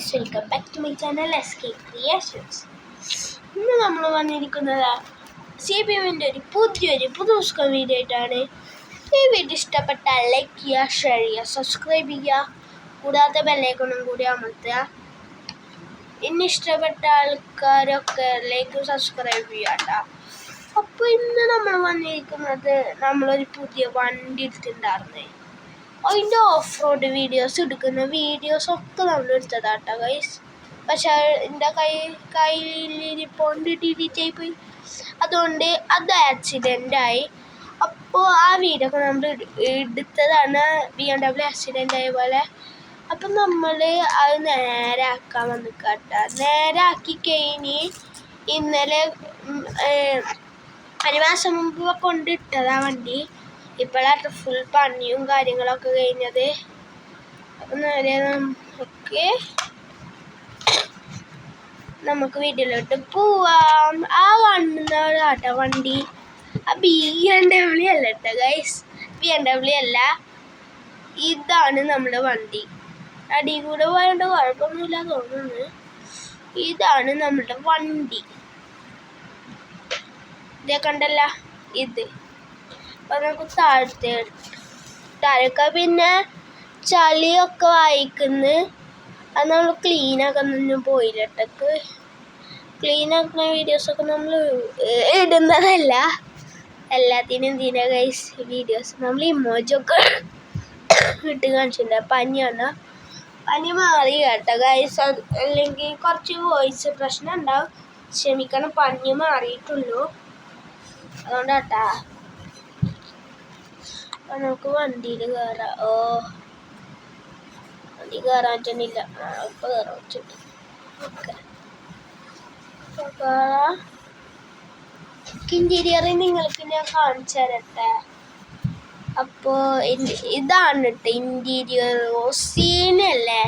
Guys, welcome back to my channel SK Creations. ഇന്ന് നമ്മൾ വന്നിരിക്കുന്നത് CPMൻ്റെ ഒരു പുതിയ വീഡിയോ ആയിട്ടാണ്. ഈ വീഡിയോ ഇഷ്ടപ്പെട്ടാൽ ലൈക്ക് ചെയ്യുക, ഷെയർ ചെയ്യുക, സബ്സ്ക്രൈബ് ചെയ്യുക, കൂടാതെ ബെല്ലൈക്കണും കൂടി അമർത്തുക. ഇന്ന് ഇഷ്ടപ്പെട്ട ആൾക്കാരൊക്കെ ലൈക്ക് സബ്സ്ക്രൈബ് ചെയ്യുക കേട്ടോ. അപ്പോൾ ഇന്ന് നമ്മൾ വന്നിരിക്കുന്നത് നമ്മളൊരു പുതിയ വണ്ടി എടുത്തിട്ടുണ്ടായിരുന്നേ. അതിൻ്റെ ഓഫ് റോഡ് എടുക്കുന്ന വീഡിയോസൊക്കെ നമ്മൾ എടുത്തതാട്ടോ ഗൈസ്. പക്ഷെ എൻ്റെ കയ്യിലിരിപ്പോണ്ട് ഡിലീറ്റ് ആയിപ്പോയി, അതുകൊണ്ട് അത് ആക്സിഡൻ്റായി. അപ്പോൾ ആ വീഡിയോ ഒക്കെ നമ്മൾ എടുത്തതാണ് BMW ആക്സിഡൻ്റ് ആയ പോലെ. അപ്പം നമ്മൾ അത് നേരാക്കാൻ വന്നിക്കാട്ടോ. നേരാക്കി കഴിഞ്ഞ് ഇന്നലെ ഒരു മാസം മുമ്പ് കൊണ്ടിട്ടതാ വണ്ടി. ഇപ്പോഴാണ് ഫുൾ പണിയും കാര്യങ്ങളൊക്കെ കഴിഞ്ഞത്. അപ്പം നേരെ നമുക്ക് വീട്ടിലോട്ട് പോവാം. ആ വണ്ണാട്ടോ വണ്ടി, ആ BMW അല്ല കേട്ടോ ഗൈസ്, BMW അല്ല, ഇതാണ് നമ്മുടെ വണ്ടി. അടി കൂടെ പോയതുകൊണ്ട് കുഴപ്പമൊന്നുമില്ല തോന്നുന്നു. ഇതാണ് നമ്മുടെ വണ്ടി, ഇതേ കണ്ടല്ല ഇത്. അപ്പം നമുക്ക് താഴേക്ക് പിന്നെ ചളിയൊക്കെ വായിക്കുന്നു. അത് നമ്മൾ ക്ലീനാക്കുന്നൊന്നും പോയില്ലട്ടക്ക്. ക്ലീനാക്കുന്ന വീഡിയോസൊക്കെ നമ്മൾ ഇടുന്നതല്ല. എല്ലാത്തിനും എന്തിനാ ഗൈസ് വീഡിയോസ് നമ്മൾ ഇമോജൊക്കെ ഇട്ട് കാണിച്ചിട്ടുണ്ട്. പനി മാറി കേട്ടോ ഗൈസ്, അല്ലെങ്കിൽ കുറച്ച് വോയിസ് പ്രശ്നം ഉണ്ടാവും, ക്ഷമിക്കണം. പനി മാറിയിട്ടുള്ളൂ, അതുകൊണ്ടാട്ടാ. അപ്പം നമുക്ക് വണ്ടിയിൽ കയറാം. വണ്ടി കയറാൻ പറ്റുന്നില്ല, ഇപ്പം കയറാൻ പറ്റുന്നുണ്ട്. ഓക്കെ, ഇൻറ്റീരിയറിൽ നിങ്ങൾക്ക് ഞാൻ കാണിച്ചു തരട്ടെ. അപ്പോൾ ഇതാണ് കേട്ടോ ഇൻറ്റീരിയർ. സീനല്ലേ,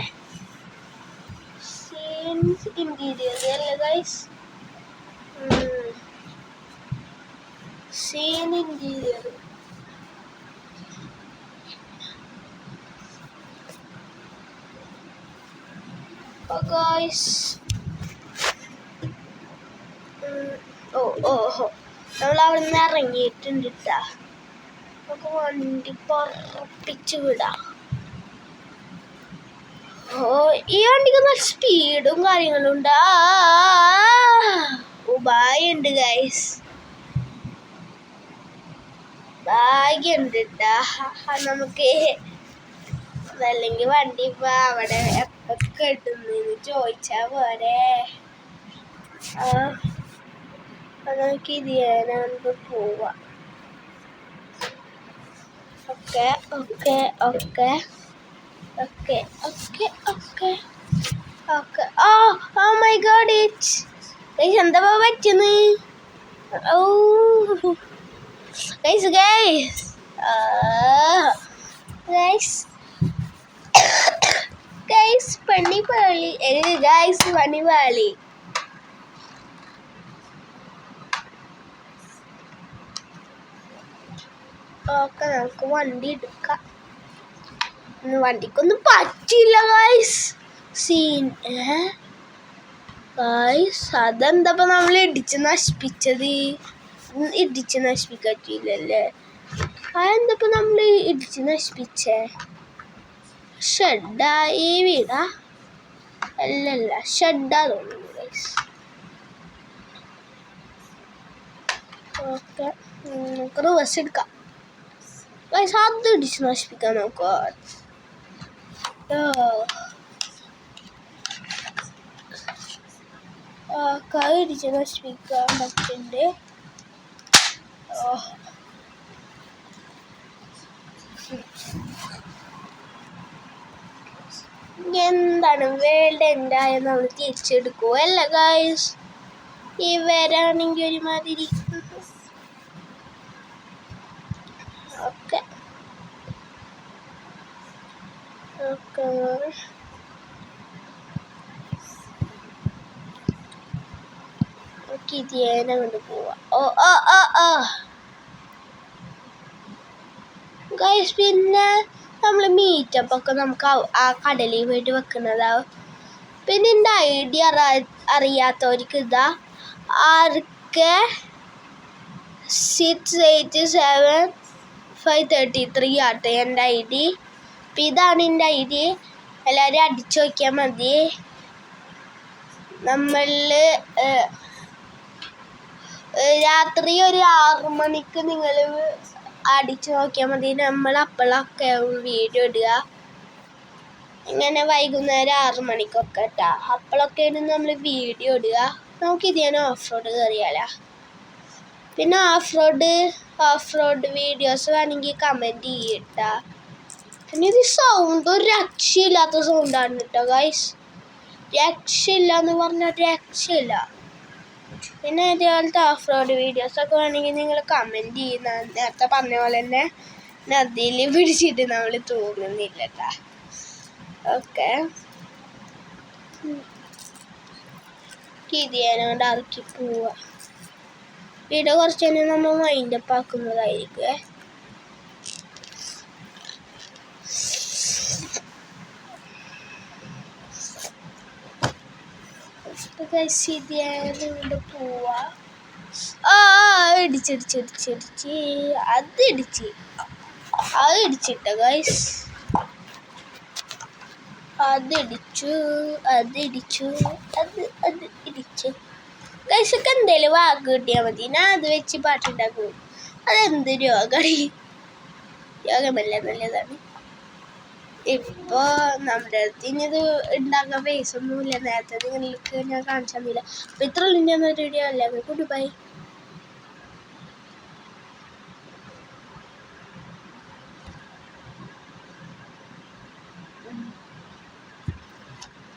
സീൻസ് ഇൻറ്റീരിയർ അല്ലേ ഗൈസ്, സീൻ ഇൻറ്റീരിയർ. നമ്മൾ അവിടെ നിന്ന് ഇറങ്ങിയിട്ടുണ്ട് കേട്ടാ. നമുക്ക് വണ്ടി പറപ്പിച്ച് വിടാം. ഈ വണ്ടിക്ക് നല്ല സ്പീഡും കാര്യങ്ങളും ഉണ്ട്. ഉണ്ട് ഗൈസ്, ഭാഗ്യമുണ്ട് കേട്ടാ. നമുക്ക് അല്ലെങ്കിൽ വണ്ടി അവിടെ എപ്പൊക്കെ ഇടുന്നു ചോദിച്ചാൽ പോരെ. നമുക്ക് ഇതിനെ നമുക്ക് പോവാം. Okay okay okay okay okay okay okay. Oh my god, എന്താ പറ്റുന്നു? ഗൈസ് ഗൈസ് ഗൈസ് ഗൈസ് പണി പാളി ഗൈസ്, പണി പാളി. ഓക്കെ, നമുക്ക് വണ്ടി എടുക്കാം. വണ്ടിക്കൊന്നും പറ്റില്ല ഗൈസ്, സീൻ. ഗൈസ് അതെന്താ നമ്മൾ ഇടിച്ച് നശിപ്പിക്കാൻ പറ്റില്ലല്ലേ? അതെന്താ നമ്മൾ ഇടിച്ച് നശിപ്പിച്ചേ? ഷെഡാ ഈ വീടാ? അല്ലല്ല, ഷെഡാ തോന്നുന്നു ഗൈസ്. ഓക്കെ, നമുക്ക് റിവേഴ്സ് എടുക്കാം ഗൈസ്. അത് ഇടിച്ച് നശിപ്പിക്കാൻ നോക്കുക. കൈ ഇടിച്ച് നശിപ്പിക്കാൻ പറ്റുന്നുണ്ട്. എന്താണ് വേൾഡ് എന്തായ നമ്മൾ തിരിച്ചെടുക്കുമോ അല്ല ഗൈസ്? ഇവരാണെങ്കിൽ ഒരുമാതിരി. ഓക്കെ ഓക്കെ, ഇതിനെ കൊണ്ട് പോവാം. ഗൈസ് പിന്നെ നമ്മൾ മീറ്റപ്പൊക്കെ നമുക്ക് ആ കടലിൽ പോയിട്ട് വെക്കുന്നതാവും. പിന്നെ എൻ്റെ ഐഡിയ അറിയാത്തവർക്ക് ഇതാ RK687533 ആട്ടെ എൻ്റെ ID. അപ്പം ഇതാണ് എൻ്റെ ID. എല്ലാവരും അടിച്ചു നോക്കിയാൽ മതി. നമ്മൾ രാത്രി ഒരു 6 മണിക്ക് നിങ്ങൾ അടിച്ചു നോക്കിയാൽ മതി. നമ്മൾ അപ്പോഴൊക്കെ വീഡിയോ ഇടുക. ഇങ്ങനെ വൈകുന്നേരം 6 മണിക്കൊക്കെ കേട്ടോ. അപ്പോഴൊക്കെയാണ് നമ്മൾ വീഡിയോ ഇടുക. നമുക്ക് ഇതിനെ ഓഫ് റോഡ് കയറിയാലോ. പിന്നെ ഓഫ് റോഡ് വീഡിയോസ് വേണമെങ്കിൽ കമൻറ്റ് ചെയ്യട്ടാ. പിന്നെ ഇത് സൗണ്ട് ഒരു രക്ഷയില്ലാത്ത സൗണ്ടാണ് കേട്ടോ ഗൈസ്. രക്ഷയില്ല എന്ന് പറഞ്ഞാൽ രക്ഷയില്ല. പിന്നെ ഇതേപോലത്തെ ഓഫ് റോഡ് വീഡിയോസൊക്കെ വേണമെങ്കിൽ നിങ്ങൾ കമൻറ്റ് ചെയ്യുന്ന നേരത്തെ പറഞ്ഞ പോലെ തന്നെ നദിയിൽ പിടിച്ചിട്ട് നമ്മൾ തൂങ്ങുന്നില്ല കേട്ടോ. ഓക്കെ, ഇതിനോട് ഇറക്കി പോവുക. വീഡിയോ കുറച്ച് തന്നെ നമ്മൾ മൈൻഡപ്പ് ആക്കുന്നതായിരിക്കും. ഇതിനോട് പോവാ. ഇടിച്ചിടിച്ചിടിച്ചിടിച്ച് അത് ഇടിച്ചിട്ട ഗൈസ്. അതിടിച്ചു ഗൈസൊക്കെ എന്തേലും വാക്ക് കിട്ടിയാൽ മതി. ഞാൻ അത് വെച്ച് പാട്ടുണ്ടാക്കും. അതെന്ത് രോഗമല്ല, നല്ലതാണ്. ഇപ്പോൾ നമ്മുടെ അടുത്ത് ഇനി ഇത് ഉണ്ടാക്കാൻ പൈസ ഒന്നുമില്ല. നേരത്തെ നിങ്ങൾക്ക് ഞാൻ കാണിച്ചു തന്നില്ല. അപ്പോൾ ഇത്ര ഉള്ളൂ. ഞാൻ ഒരു വീഡിയോ അല്ല. Good bye.